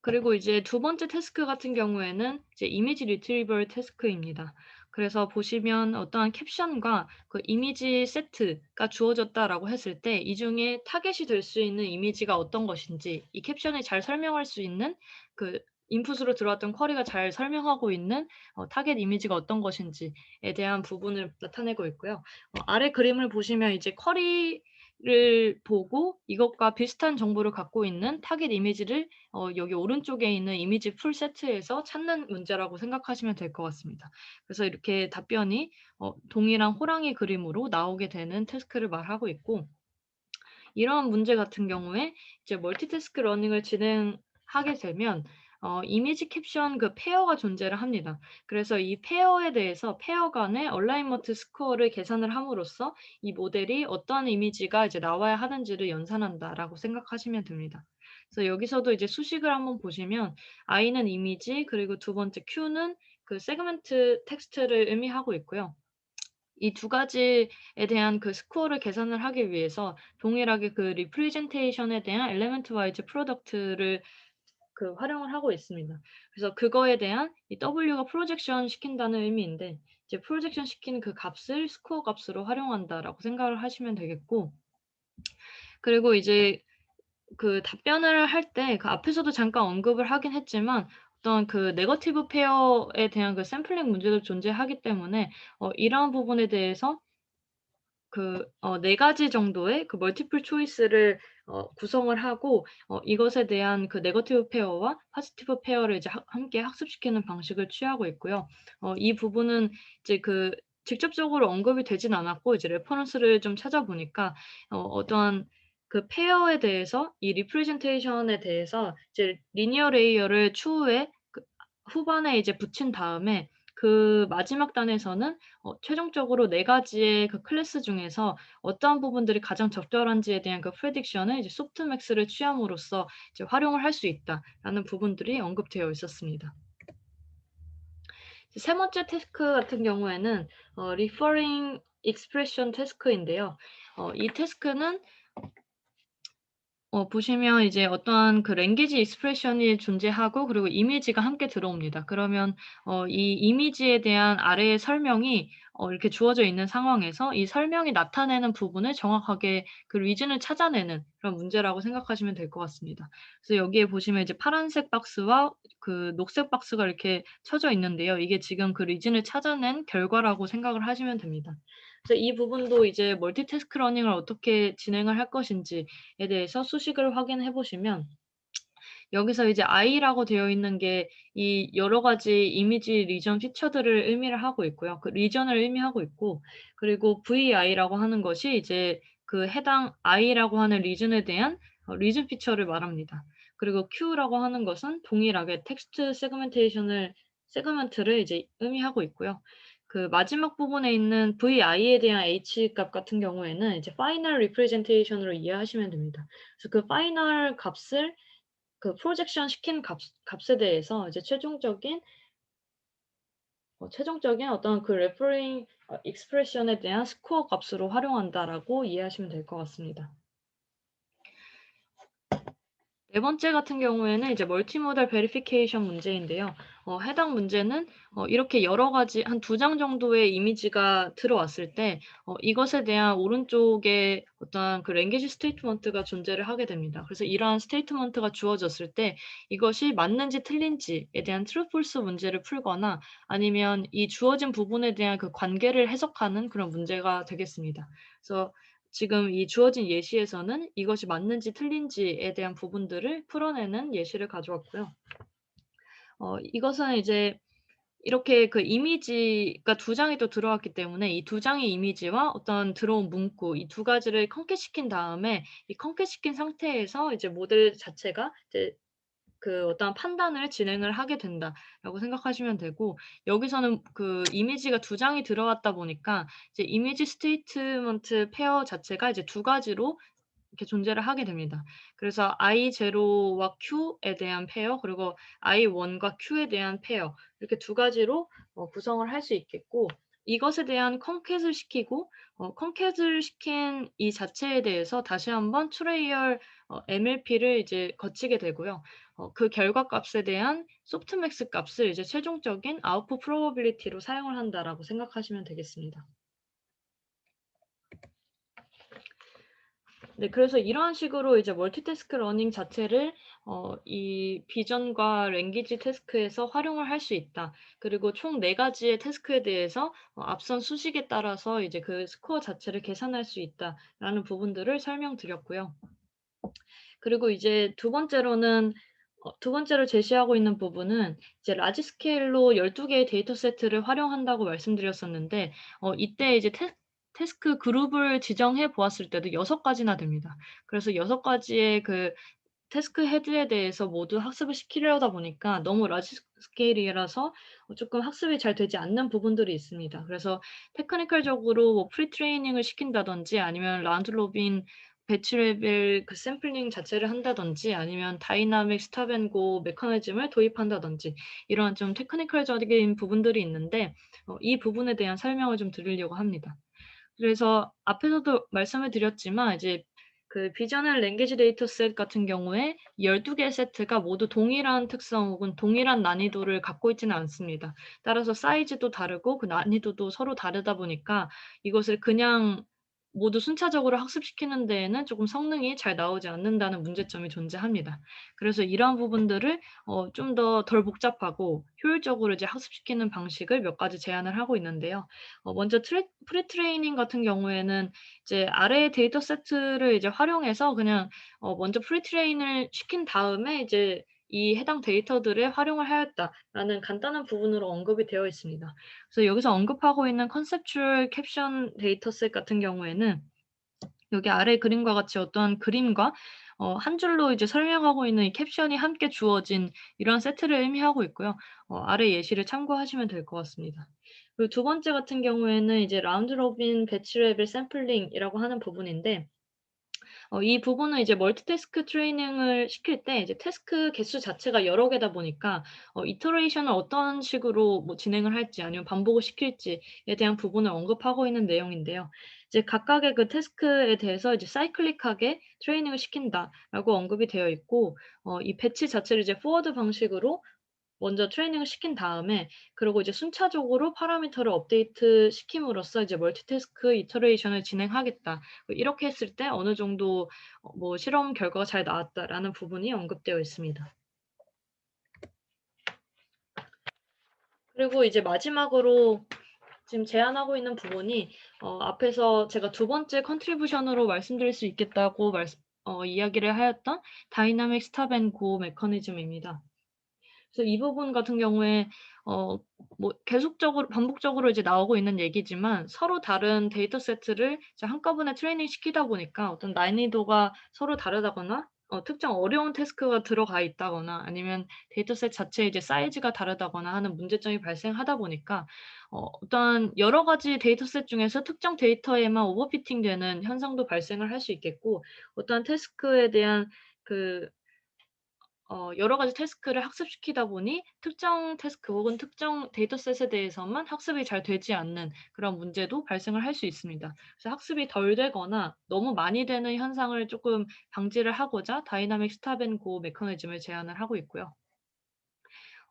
그리고 이제 두 번째 태스크 같은 경우에는 이제 이미지 리트리버 태스크입니다. 그래서 보시면 어떠한 캡션과 그 이미지 세트가 주어졌다라고 했을 때 이 중에 타겟이 될 수 있는 이미지가 어떤 것인지, 이 캡션이 잘 설명할 수 있는 그 인풋으로 들어왔던 쿼리가 잘 설명하고 있는 타겟 이미지가 어떤 것인지에 대한 부분을 나타내고 있고요. 아래 그림을 보시면 이제 쿼리를 보고 이것과 비슷한 정보를 갖고 있는 타겟 이미지를 여기 오른쪽에 있는 이미지 풀 세트에서 찾는 문제라고 생각하시면 될 것 같습니다. 그래서 이렇게 답변이 동일한 호랑이 그림으로 나오게 되는 태스크를 말하고 있고, 이러한 문제 같은 경우에 이제 멀티태스크 러닝을 진행하게 되면 이미지 캡션 그 페어가 존재를 합니다. 그래서 이 페어에 대해서 페어 간의 얼라이먼트 스코어를 계산을 함으로써 이 모델이 어떠한 이미지가 이제 나와야 하는지를 연산한다라고 생각하시면 됩니다. 그래서 여기서도 이제 수식을 한번 보시면 I는 이미지, 그리고 두 번째 Q는 그 세그먼트 텍스트를 의미하고 있고요. 이 두 가지에 대한 그 스코어를 계산을 하기 위해서 동일하게 그 representation에 대한 element wise product를 그 활용을 하고 있습니다. 그래서 그거에 대한 이 W가 프로젝션 시킨다는 의미인데, 이제 프로젝션 시키는 그 값을 스코어 값으로 활용한다라고 생각을 하시면 되겠고, 그리고 이제 그 답변을 할 때 그 앞에서도 잠깐 언급을 하긴 했지만 어떤 그 네거티브 페어에 대한 그 샘플링 문제도 존재하기 때문에 이러한 부분에 대해서 네 가지 정도의 그 멀티플 초이스를 구성을 하고 이것에 대한 그 네거티브 페어와 포지티브 페어를 이제 함께 학습시키는 방식을 취하고 있고요. 이 부분은 이제 직접적으로 언급이 되진 않았고 이제 레퍼런스를 좀 찾아보니까 어떠한 그 페어에 대해서 이 리프레젠테이션에 대해서 이제 리니어 레이어를 추후에 후반에 이제 붙인 다음에 그 마지막 단에서는 최종적으로 네 가지의 그 클래스 중에서 어떠한 부분들이 가장 적절한지에 대한 그 프레딕션을 이제 소프트맥스를 취함으로써 이제 활용을 할 수 있다라는 부분들이 언급되어 있었습니다. 세 번째 태스크 같은 경우에는 referring expression 태스크인데요. 이 태스크는 보시면 이제 어떠한 그 랭귀지 익스프레션이 존재하고 그리고 이미지가 함께 들어옵니다. 그러면 이 이미지에 대한 아래의 설명이 이렇게 주어져 있는 상황에서 이 설명이 나타내는 부분을 정확하게 그 리즌을 찾아내는 그런 문제라고 생각하시면 될 것 같습니다. 그래서 여기에 보시면 이제 파란색 박스와 그 녹색 박스가 이렇게 쳐져 있는데요. 이게 지금 그 리즌을 찾아낸 결과라고 생각을 하시면 됩니다. 그래서 이 부분도 이제 멀티태스크 러닝을 어떻게 진행을 할 것인지에 대해서 수식을 확인해 보시면 여기서 이제 I라고 되어 있는 게 이 여러 가지 이미지 리전 피처들을 의미를 하고 있고요. 그 리전을 의미하고 있고 그리고 VI라고 하는 것이 이제 그 해당 I라고 하는 리전에 대한 리전 피처를 말합니다. 그리고 Q라고 하는 것은 동일하게 텍스트 세그먼트를 이제 의미하고 있고요. 그 마지막 부분에 있는 VI에 대한 H 값 같은 경우에는 이제 파이널 리프레젠테이션으로 이해하시면 됩니다. 그래서 그 파이널 값을 그 프로젝션 시킨 값에 대해서 이제 최종적인 어떤 그 레퍼링 익스프레션에 대한 스코어 값으로 활용한다라고 이해하시면 될 것 같습니다. 네 번째 같은 경우에는 이제 멀티모달 베리피케이션 문제인데요. 해당 문제는 이렇게 여러 가지 한 2장 정도의 이미지가 들어왔을 때 이것에 대한 오른쪽에 어떤 그 랭귀지 스테이트먼트가 존재를 하게 됩니다. 그래서 이러한 스테이트먼트가 주어졌을 때 이것이 맞는지 틀린지에 대한 트루 폴스 문제를 풀거나 아니면 이 주어진 부분에 대한 그 관계를 해석하는 그런 문제가 되겠습니다. 그래서 지금 이 주어진 예시에서는 이것이 맞는지 틀린지에 대한 부분들을 풀어내는 예시를 가져왔고요. 이것은 이제 이렇게 그 이미지가 2장이 또 들어왔기 때문에 이 2장의 이미지와 어떤 들어온 문구 이 2가지를 컨캣시킨 다음에 이 컨캣시킨 상태에서 이제 모델 자체가 이제 그 어떠한 판단을 진행을 하게 된다라고 생각하시면 되고 여기서는 그 이미지가 2장이 들어왔다 보니까 이제 이미지 스테이트먼트 페어 자체가 이제 2가지로 이렇게 존재를 하게 됩니다. 그래서 I0와 Q에 대한 페어 그리고 I1과 Q에 대한 페어 이렇게 2가지로 구성을 할 수 있겠고 이것에 대한 컨캣을 시키고 컨캣을 시킨 이 자체에 대해서 다시 한번 트레이얼 MLP를 이제 거치게 되고요. 그 결과값에 대한 소프트맥스 값을 이제 최종적인 아웃풋 프로버빌리티로 사용을 한다라고 생각하시면 되겠습니다. 네, 그래서 이러한 식으로 이제 멀티태스크 러닝 자체를 이 비전과 랭귀지 태스크에서 활용을 할 수 있다. 그리고 총 4가지의 태스크에 대해서 앞선 수식에 따라서 이제 그 스코어 자체를 계산할 수 있다라는 부분들을 설명드렸고요. 그리고 이제 두 번째로 제시하고 있는 부분은 이제 라지 스케일로 12개의 데이터 세트를 활용한다고 말씀드렸었는데 이때 이제 태스크 그룹을 지정해 보았을 때도 6가지나 됩니다. 그래서 6가지의 그 태스크 헤드에 대해서 모두 학습을 시키려다 보니까 너무 라지 스케일이라서 조금 학습이 잘 되지 않는 부분들이 있습니다. 그래서 테크니컬적으로 뭐 프리 트레이닝을 시킨다든지 아니면 라운드 로빈 배치 레벨 그 샘플링 자체를 한다든지 아니면 다이나믹 스탑 앤 고 메커니즘을 도입한다든지 이러한 좀 테크니컬적인 부분들이 있는데 이 부분에 대한 설명을 좀 드리려고 합니다. 그래서 앞에서도 말씀을 드렸지만 이제 그 비저널 랭귀지 데이터셋 같은 경우에 12개 세트가 모두 동일한 특성 혹은 동일한 난이도를 갖고 있지는 않습니다. 따라서 사이즈도 다르고 그 난이도도 서로 다르다 보니까 이것을 그냥 모두 순차적으로 학습시키는 데에는 조금 성능이 잘 나오지 않는다는 문제점이 존재합니다. 그래서 이러한 부분들을 좀 더 덜 복잡하고 효율적으로 이제 학습시키는 방식을 몇 가지 제안을 하고 있는데요. 먼저 프리트레이닝 같은 경우에는 이제 아래의 데이터 세트를 이제 활용해서 그냥 먼저 프리트레인을 시킨 다음에 이제 이 해당 데이터들에 활용을 하였다라는 간단한 부분으로 언급이 되어 있습니다. 그래서 여기서 언급하고 있는 컨셉추얼 캡션 데이터셋 같은 경우에는 여기 아래 그림과 같이 어떠한 그림과 한 줄로 이제 설명하고 있는 이 캡션이 함께 주어진 이런 세트를 의미하고 있고요. 아래 예시를 참고하시면 될 것 같습니다. 그리고 두 번째 같은 경우에는 이제 라운드 로빈 배치 레벨 샘플링이라고 하는 부분인데 이 부분은 이제 멀티태스크 트레이닝을 시킬 때 이제 태스크 개수 자체가 여러 개다 보니까 이터레이션을 어떤 식으로 뭐 진행을 할지 아니면 반복을 시킬지에 대한 부분을 언급하고 있는 내용인데요. 이제 각각의 그 태스크에 대해서 이제 사이클릭하게 트레이닝을 시킨다라고 언급이 되어 있고 이 배치 자체를 이제 포워드 방식으로 먼저 트레이닝을 시킨 다음에 그리고 이제 순차적으로 파라미터를 업데이트 시킴으로써 이제 멀티태스크 이터레이션을 진행하겠다. 이렇게 했을 때 어느 정도 뭐 실험 결과가 잘 나왔다라는 부분이 언급되어 있습니다. 그리고 이제 마지막으로 지금 제안하고 있는 부분이 앞에서 제가 두 번째 컨트리뷰션으로 말씀드릴 수 있겠다고 이야기를 하였던 다이나믹 스탑 앤 고 메커니즘입니다. 그래서 이 부분 같은 경우에 뭐 계속적으로 반복적으로 이제 나오고 있는 얘기지만 서로 다른 데이터 세트를 이제 한꺼번에 트레이닝 시키다 보니까 어떤 난이도가 서로 다르다거나 특정 어려운 태스크가 들어가 있다거나 아니면 데이터셋 자체의 이제 사이즈가 다르다거나 하는 문제점이 발생하다 보니까 어떤 여러 가지 데이터셋 중에서 특정 데이터에만 오버피팅 되는 현상도 발생을 할 수 있겠고 어떠한 태스크에 대한 그 여러 가지 태스크를 학습시키다 보니 특정 태스크 혹은 특정 데이터셋에 대해서만 학습이 잘 되지 않는 그런 문제도 발생을 할 수 있습니다. 그래서 학습이 덜 되거나 너무 많이 되는 현상을 조금 방지를 하고자 다이나믹 스탑 앤 고 메커니즘을 제안을 하고 있고요.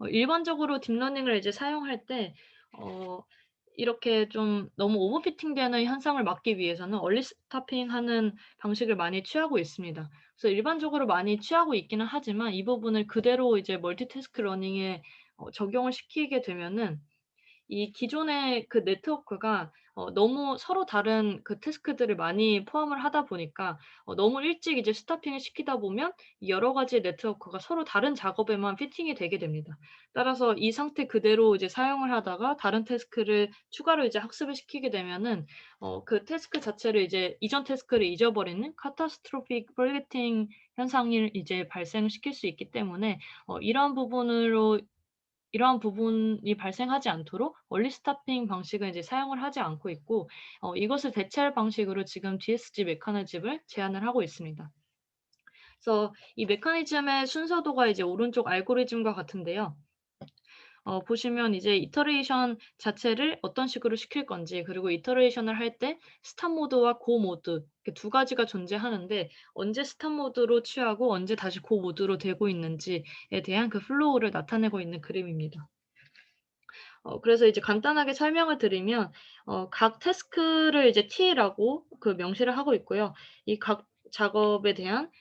일반적으로 딥러닝을 이제 사용할 때 어 이렇게 좀 너무 오버피팅되는 현상을 막기 위해서는 얼리 스타핑하는 방식을 많이 취하고 있습니다. 그래서 일반적으로 많이 취하고 있기는 하지만 이 부분을 그대로 이제 멀티태스크 러닝에 적용을 시키게 되면은 이 기존의 그 네트워크가 너무 서로 다른 그 태스크들을 많이 포함을 하다 보니까 너무 일찍 이제 스타핑을 시키다 보면 여러 가지 네트워크가 서로 다른 작업에만 피팅이 되게 됩니다. 따라서 이 상태 그대로 이제 사용을 하다가 다른 태스크를 추가로 이제 학습을 시키게 되면은 그 태스크 자체를 이제 이전 태스크를 잊어버리는 카타스트로픽 forgetting 현상을 이제 발생시킬 수 있기 때문에 이러한 부분으로 이러한 부분이 발생하지 않도록 얼리 스타핑 방식은 이제 사용을 하지 않고 있고 이것을 대체할 방식으로 지금 DSG 메커니즘을 제안을 하고 있습니다. 그래서 이 메커니즘의 순서도가 이제 오른쪽 알고리즘과 같은데요. 보시면 이제 이터레이션 자체를 어떤 식으로 시킬 건지 그리고 이터레이션을 할 때 스탑 모드와 고 모드 이렇게 두 가지가 존재하는데 언제 스탑 모드로 취하고 언제 다시 고 모드로 되고 있는지에 대한 그 플로우를 나타내고 있는 그림입니다. 그래서 이제 간단하게 설명을 드리면 각 태스크를 이제 T라고 그 명시를 하고 있고요. 이 각 작업에 대한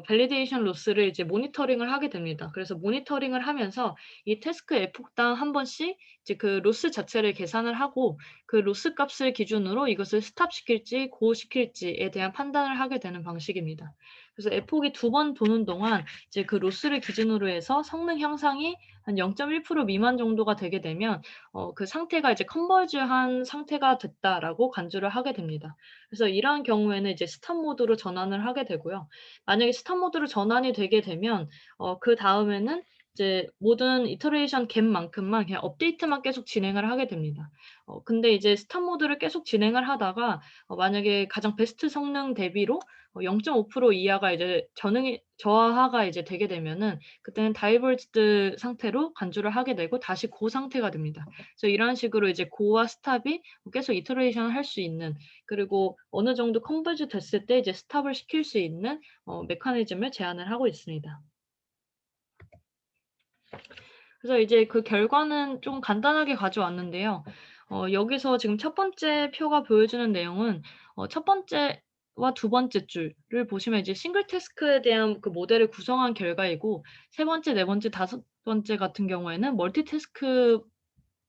밸리데이션 로스를 이제 모니터링을 하게 됩니다. 그래서 모니터링을 하면서 이 태스크 에폭당 한 번씩 이제 그 로스 자체를 계산을 하고 그 로스 값을 기준으로 이것을 스탑 시킬지 고 시킬지에 대한 판단을 하게 되는 방식입니다. 그래서 에폭이 두 번 도는 동안 이제 그 로스를 기준으로 해서 성능 향상이 한 0.1% 미만 정도가 되게 되면 그 상태가 이제 컨버즈한 상태가 됐다라고 간주를 하게 됩니다. 그래서 이러한 경우에는 이제 스탑 모드로 전환을 하게 되고요. 만약에 스탑 모드로 전환이 되게 되면 그다음에는 이제 모든 이터레이션 갭만큼만 그냥 업데이트만 계속 진행을 하게 됩니다. 근데 이제 스탑 모드를 계속 진행을 하다가 만약에 가장 베스트 성능 대비로 0.5% 이하가 이제 전응이 저하가 이제 되게 되면은 그때는 다이버지드 상태로 간주를 하게 되고 다시 고 상태가 됩니다. 그래서 이런 식으로 이제 고와 스탑이 계속 이터레이션을 할 수 있는 그리고 어느 정도 컨버즈 됐을 때 이제 스탑을 시킬 수 있는 메커니즘을 제안을 하고 있습니다. 그래서 이제 그 결과는 좀 간단하게 가져왔는데요. 여기서 지금 첫 번째 표가 보여주는 내용은 첫 번째와 두 번째 줄을 보시면 이제 싱글 태스크에 대한 그 모델을 구성한 결과이고 세 번째, 네 번째, 다섯 번째 같은 경우에는 멀티태스크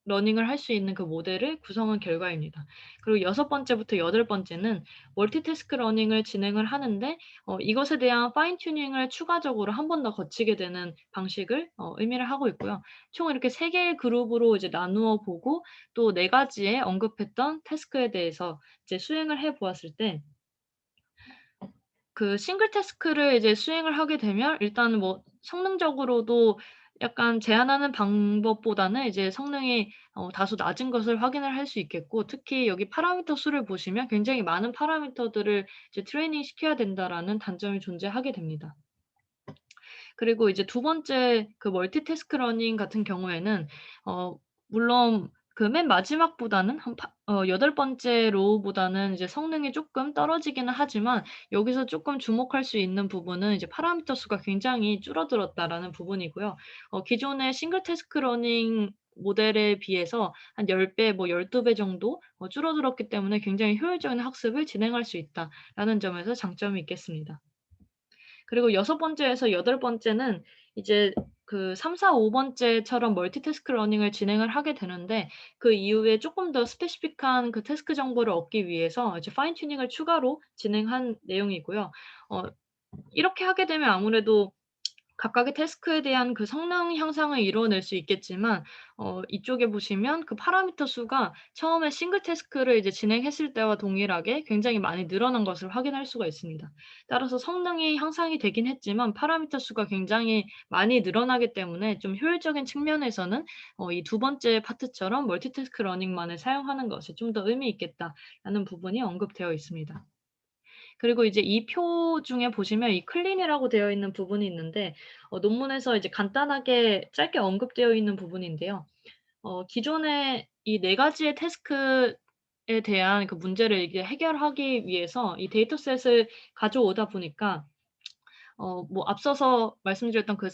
러닝을 할 수 있는 그 모델을 구성한 결과입니다. 그리고 여섯 번째부터 여덟 번째는 멀티태스크 러닝을 진행을 하는데 이것에 대한 파인 튜닝을 추가적으로 한 번 더 거치게 되는 방식을 의미를 하고 있고요. 총 이렇게 세 개의 그룹으로 이제 나누어 보고 또 네 가지의 언급했던 태스크에 대해서 이제 수행을 해 보았을 때 그 싱글 태스크를 이제 수행을 하게 되면 일단은 뭐 성능적으로도 약간 제한하는 방법보다는 이제 성능이 다소 낮은 것을 확인을 할 수 있겠고 특히 여기 파라미터 수를 보시면 굉장히 많은 파라미터들을 이제 트레이닝 시켜야 된다라는 단점이 존재하게 됩니다. 그리고 이제 두 번째 그 멀티태스크 러닝 같은 경우에는 물론 그 맨 마지막보다는 한 여덟 번째 로우보다는 이제 성능이 쪼끔 떨어지기는 하지만 여기서 쪼끔 주목할 수 있는 부분은 이제 파라미터 수가 굉장히 줄어들었다라는 부분이고요. 기존의 싱글 태스크 러닝 모델에 비해서 한 10 배 뭐 12배 정도 줄어들었기 때문에 굉장히 효율적인 학습을 진행할 수 있다라는 점에서 장점이 있겠습니다. 그리고 여섯 번째에서 여덟 번째는 이제 그 3, 4, 5 번째처럼 멀티태스크 러닝을 진행을 하게 되는데 그 이후에 쪼끔 더 스페시픽한 그 태스크 정보를 얻기 위해서 이제 파인 튜닝을 추가로 진행한 내용이고요. 어 이렇게 하게 되면 아무래도 각각의 태스크에 대한 그 성능 향상을 이뤄낼 수 있겠지만 이쪽에 보시면 그 파라미터 수가 처음에 싱글 태스크를 이제 진행했을 때와 동일하게 굉장히 많이 늘어난 것을 확인할 수가 있습니다. 따라서 성능이 향상이 되긴 했지만 파라미터 수가 굉장히 많이 늘어나기 때문에 좀 효율적인 측면에서는 이 두 번째 파트처럼 멀티태스크 러닝만을 사용하는 것이 좀 더 의미 있겠다라는 부분이 언급되어 있습니다. 그리고 이제 이 표 중에 보시면 이 클린이라고 되어 있는 부분이 있는데 논문에서 이제 간단하게 짧게 언급되어 있는 부분인데요. 기존에 이 네 가지의 태스크에 대한 그 문제를 이게 해결하기 위해서 이 데이터셋을 가져오다 보니까 뭐 앞서서 말씀드렸던 그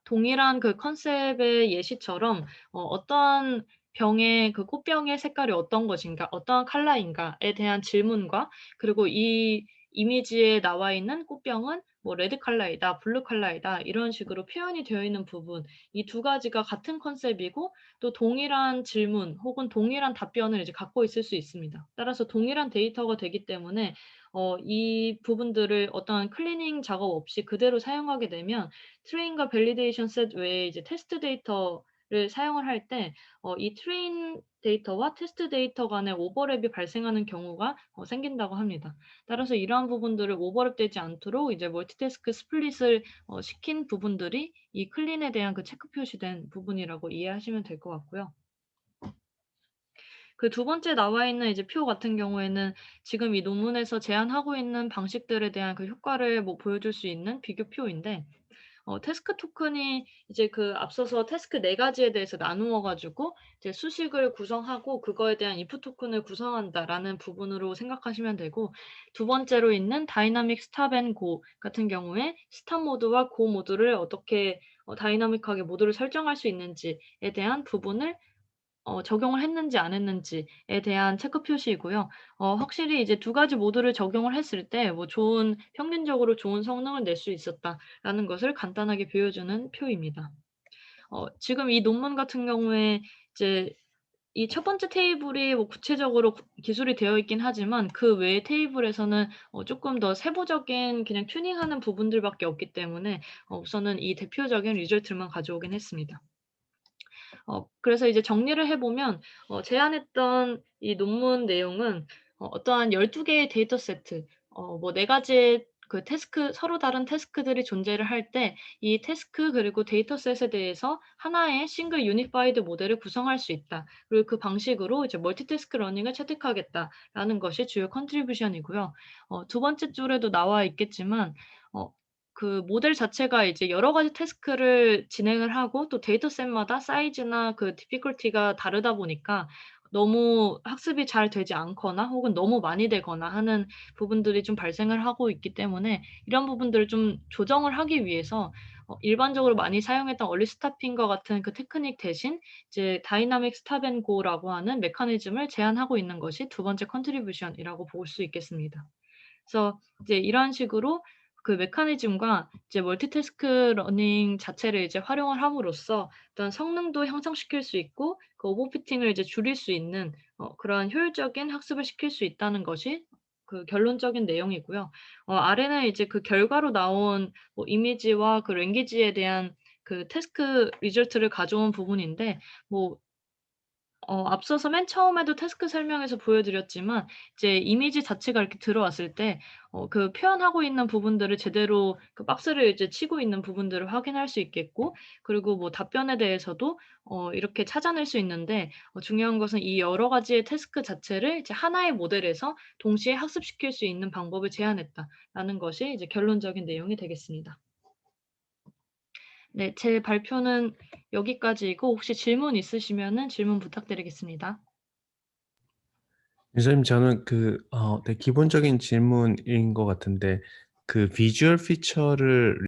동일한 그 컨셉의 예시처럼 어떠한 병의 그 꽃병의 색깔이 어떤 것인가, 어떠한 컬러인가에 대한 질문과 그리고 이 이미지에 나와 있는 꽃병은 뭐 레드 컬러이다, 블루 컬러이다 이런 식으로 표현이 되어 있는 부분 이 두 가지가 같은 컨셉이고 또 동일한 질문 혹은 동일한 답변을 이제 갖고 있을 수 있습니다. 따라서 동일한 데이터가 되기 때문에 이 부분들을 어떠한 클리닝 작업 없이 그대로 사용하게 되면 트레인과 밸리데이션 셋 외에 이제 테스트 데이터를 사용을 할 때 이 트레인 데이터와 테스트 데이터 간의 오버랩이 발생하는 경우가 생긴다고 합니다. 따라서 이러한 부분들을 오버랩되지 않도록 이제 멀티태스크 스플릿을 시킨 부분들이 이 클린에 대한 그 체크 표시된 부분이라고 이해하시면 될 것 같고요. 그 두 번째 나와 있는 이제 표 같은 경우에는 지금 이 논문에서 제안하고 있는 방식들에 대한 그 효과를 뭐 보여줄 수 있는 비교표인데 태스크 토큰이 이제 그 앞서서 태스크 네 가지에 대해서 나누어 가지고 이제 수식을 구성하고 그거에 대한 if 토큰을 구성한다라는 부분으로 생각하시면 되고 두 번째로 있는 다이나믹 스탑 앤 고 같은 경우에 스탑 모드와 고 모드를 어떻게 다이나믹하게 모드를 설정할 수 있는지에 대한 부분을 적용을 했는지 안 했는지에 대한 체크 표시이고요. 확실히 이제 두 가지 모드를 적용을 했을 때 뭐 평균적으로 좋은 성능을 낼 수 있었다라는 것을 간단하게 보여주는 표입니다. 지금 이 논문 같은 경우에 이제 이 첫 번째 테이블이 뭐 구체적으로 기술이 되어 있긴 하지만 그 외의 테이블에서는 쪼끔 더 세부적인 그냥 튜닝하는 부분들밖에 없기 때문에 우선은 이 대표적인 리절트만 가져오긴 했습니다. 그래서 이제 정리를 해 보면 제안했던 이 논문 내용은 어떠한 12 개의 데이터 세트 뭐 네 가지의 그 태스크 서로 다른 태스크들이 존재를 할 때 이 태스크 그리고 데이터셋에 대해서 하나의 싱글 유니파이드 모델을 구성할 수 있다. 그리고 그 방식으로 이제 멀티태스크 러닝을 채택하겠다라는 것이 주요 컨트리뷰션이고요. 두 번째 줄에도 나와 있겠지만 어 그 모델 자체가 이제 여러 가지 태스크를 진행을 하고 또 데이터셋마다 사이즈나 그 디피컬티가 다르다 보니까 너무 학습이 잘 되지 않거나 혹은 너무 많이 되거나 하는 부분들이 좀 발생을 하고 있기 때문에 이런 부분들을 좀 조정을 하기 위해서 일반적으로 많이 사용했던 얼리 스탑핑과 같은 그 테크닉 대신 이제 다이나믹 스탑 앤 고라고 하는 메커니즘을 제안하고 있는 것이 두 번째 컨트리뷰션이라고 볼 수 있겠습니다. 그래서 이제 이런 식으로 그 메커니즘과 이제 멀티태스크 러닝 자체를 이제 활용을 함으로써 어떤 성능도 향상시킬 수 있고 그 오버피팅을 이제 줄일 수 있는 그런 효율적인 학습을 시킬 수 있다는 것이 그 결론적인 내용이고요. 아래는 이제 그 결과로 나온 뭐 이미지와 그 랭귀지에 대한 그 태스크 리절트를 가져온 부분인데 뭐 앞서서 맨 처음에도 태스크 설명에서 보여드렸지만 이제 이미지 자체가 이렇게 들어왔을 때 그 표현하고 있는 부분들을 제대로 그 박스를 이제 치고 있는 부분들을 확인할 수 있겠고 그리고 뭐 답변에 대해서도 이렇게 찾아낼 수 있는데 중요한 것은 이 여러 가지의 태스크 자체를 이제 하나의 모델에서 동시에 학습시킬 수 있는 방법을 제안했다라는 것이 이제 결론적인 내용이 되겠습니다. 네. 제 발표는 여기까지이고 혹시 질문 있으시면은 질문 부탁드리겠습니다. 선생님, 저는 네, 기본적인 질문인 것 같은데, 그 비주얼 피처를